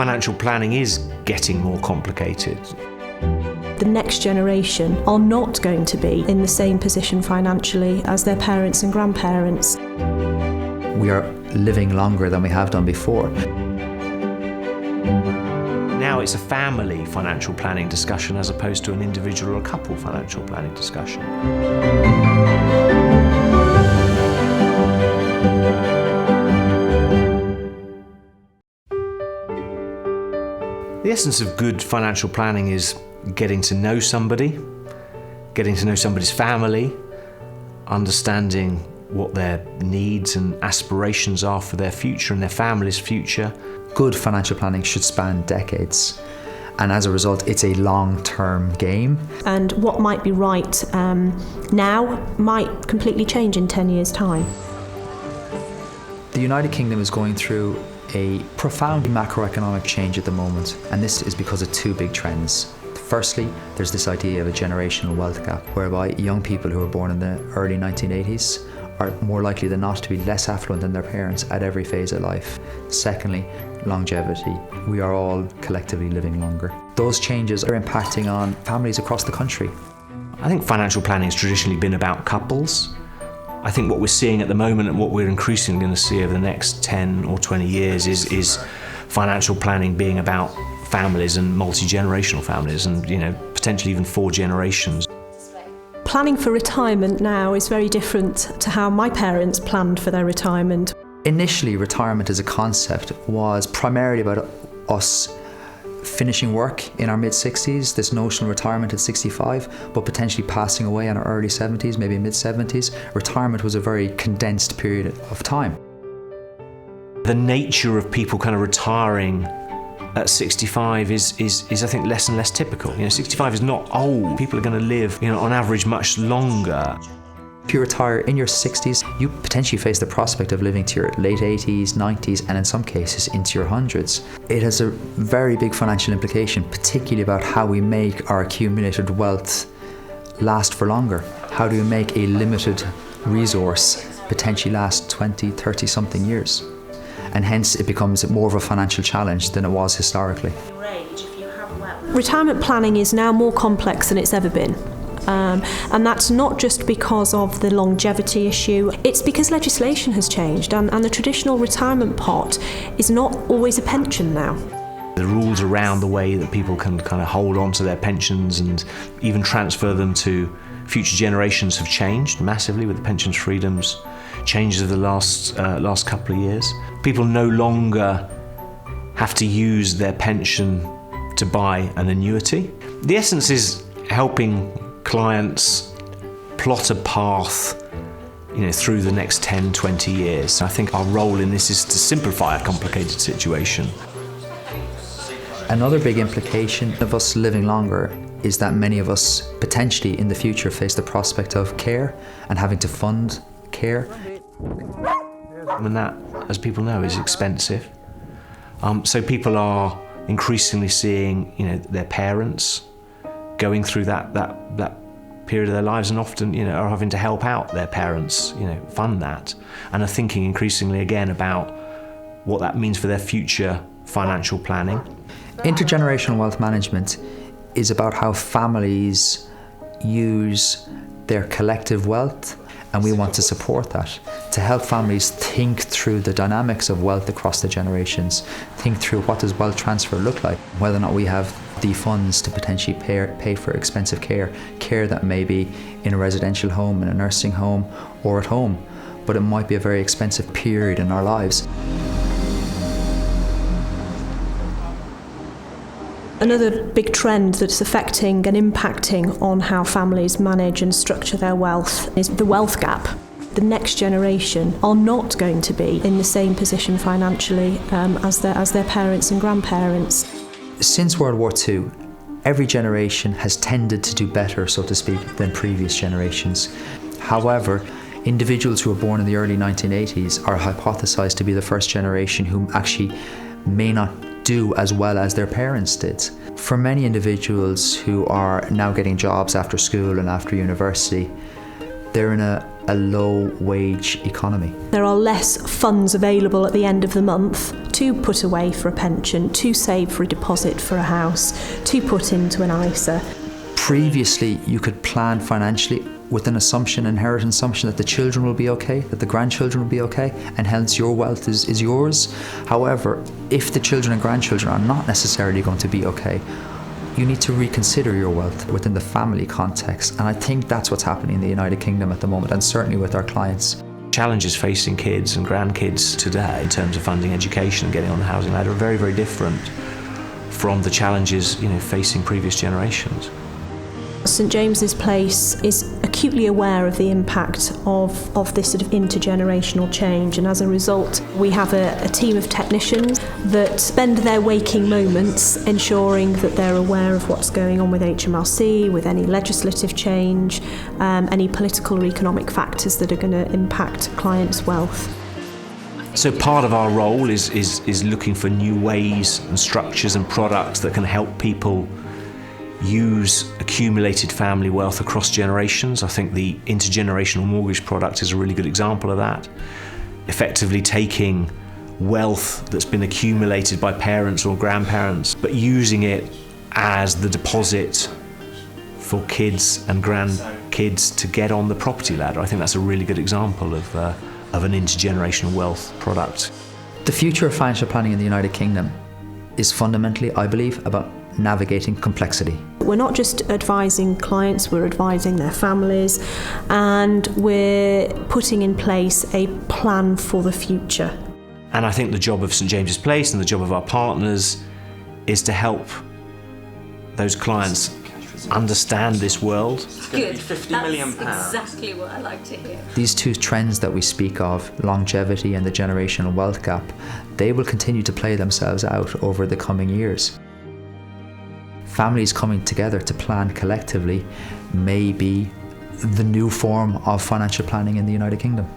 financial planning is getting more complicated. The next generation are not going to be in the same position financially as their parents and grandparents. We are living longer than we have done before. Now it's a family financial planning discussion as opposed to an individual or couple financial planning discussion. The essence of good financial planning is getting to know somebody, getting to know somebody's family, understanding what their needs and aspirations are for their future and their family's future. Good financial planning should span decades, and as a result it's a long-term game. And what might be right now might completely change in 10 years' time. The United Kingdom is going through a profound macroeconomic change at the moment, and this is because of two big trends. Firstly, there's this idea of a generational wealth gap, whereby young people who were born in the early 1980s are more likely than not to be less affluent than their parents at every phase of life. Secondly, longevity. We are all collectively living longer. Those changes are impacting on families across the country. I think financial planning has traditionally been about couples. I think what we're seeing at the moment and what we're increasingly going to see over the next 10 or 20 years is financial planning being about families and multi-generational families and, potentially even 4 generations. Planning for retirement now is very different to how my parents planned for their retirement. Initially, retirement as a concept was primarily about us finishing work in our mid-60s, this notion of retirement at 65, but potentially passing away in our early 70s, maybe mid-70s. Retirement was a very condensed period of time. The nature of people kind of retiring at 65 is I think less and less typical. 65 is not old. People are going to live, on average much longer. If you retire in your 60s, you potentially face the prospect of living to your late 80s, 90s, and in some cases into your hundreds. It has a very big financial implication, particularly about how we make our accumulated wealth last for longer. How do we make a limited resource potentially last 20, 30 something years? And hence it becomes more of a financial challenge than it was historically. Retirement planning is now more complex than it's ever been. And that's not just because of the longevity issue, it's because legislation has changed and the traditional retirement pot is not always a pension now. The rules around the way that people can kind of hold on to their pensions and even transfer them to future generations have changed massively with the pensions freedoms changes of the last couple of years. People no longer have to use their pension to buy an annuity. The essence is helping clients plot a path through the next 10, 20 years. I think our role in this is to simplify a complicated situation. Another big implication of us living longer is that many of us potentially in the future face the prospect of care and having to fund care. And that, as people know, is expensive. So people are increasingly seeing their parents going through that period of their lives and often are having to help out their parents fund that, and are thinking increasingly again about what that means for their future financial planning. Intergenerational wealth management is about how families use their collective wealth, and we want to support that, to help families think through the dynamics of wealth across the generations, think through what does wealth transfer look like, whether or not we have the funds to potentially pay for expensive care that may be in a residential home, in a nursing home, or at home, but it might be a very expensive period in our lives. Another big trend that's affecting and impacting on how families manage and structure their wealth is the wealth gap. The next generation are not going to be in the same position financially as their parents and grandparents. Since World War II, every generation has tended to do better, so to speak, than previous generations. However, individuals who were born in the early 1980s are hypothesized to be the first generation who actually may not do as well as their parents did. For many individuals who are now getting jobs after school and after university, they're in a low-wage economy. There are less funds available at the end of the month to put away for a pension, to save for a deposit for a house, to put into an ISA. Previously, you could plan financially with an inherent assumption that the children will be okay, that the grandchildren will be okay, and hence your wealth is yours. However, if the children and grandchildren are not necessarily going to be okay, you need to reconsider your wealth within the family context. And I think that's what's happening in the United Kingdom at the moment, and certainly with our clients. Challenges facing kids and grandkids today in terms of funding education and getting on the housing ladder are very, very different from the challenges, facing previous generations. St James's Place is acutely aware of the impact of this sort of intergenerational change, and as a result we have a team of technicians that spend their waking moments ensuring that they're aware of what's going on with HMRC, with any legislative change, any political or economic factors that are going to impact clients' wealth. So part of our role is looking for new ways and structures and products that can help people use accumulated family wealth across generations. I think the intergenerational mortgage product is a really good example of that. Effectively taking wealth that's been accumulated by parents or grandparents, but using it as the deposit for kids and grandkids to get on the property ladder. I think that's a really good example of an intergenerational wealth product. The future of financial planning in the United Kingdom is fundamentally, I believe, about navigating complexity. We're not just advising clients, we're advising their families, and we're putting in place a plan for the future. And I think the job of St James's Place and the job of our partners is to help those clients understand this world. Good. £50 million. That's exactly what I like to hear. These two trends that we speak of, longevity and the generational wealth gap, they will continue to play themselves out over the coming years. Families coming together to plan collectively may be the new form of financial planning in the United Kingdom.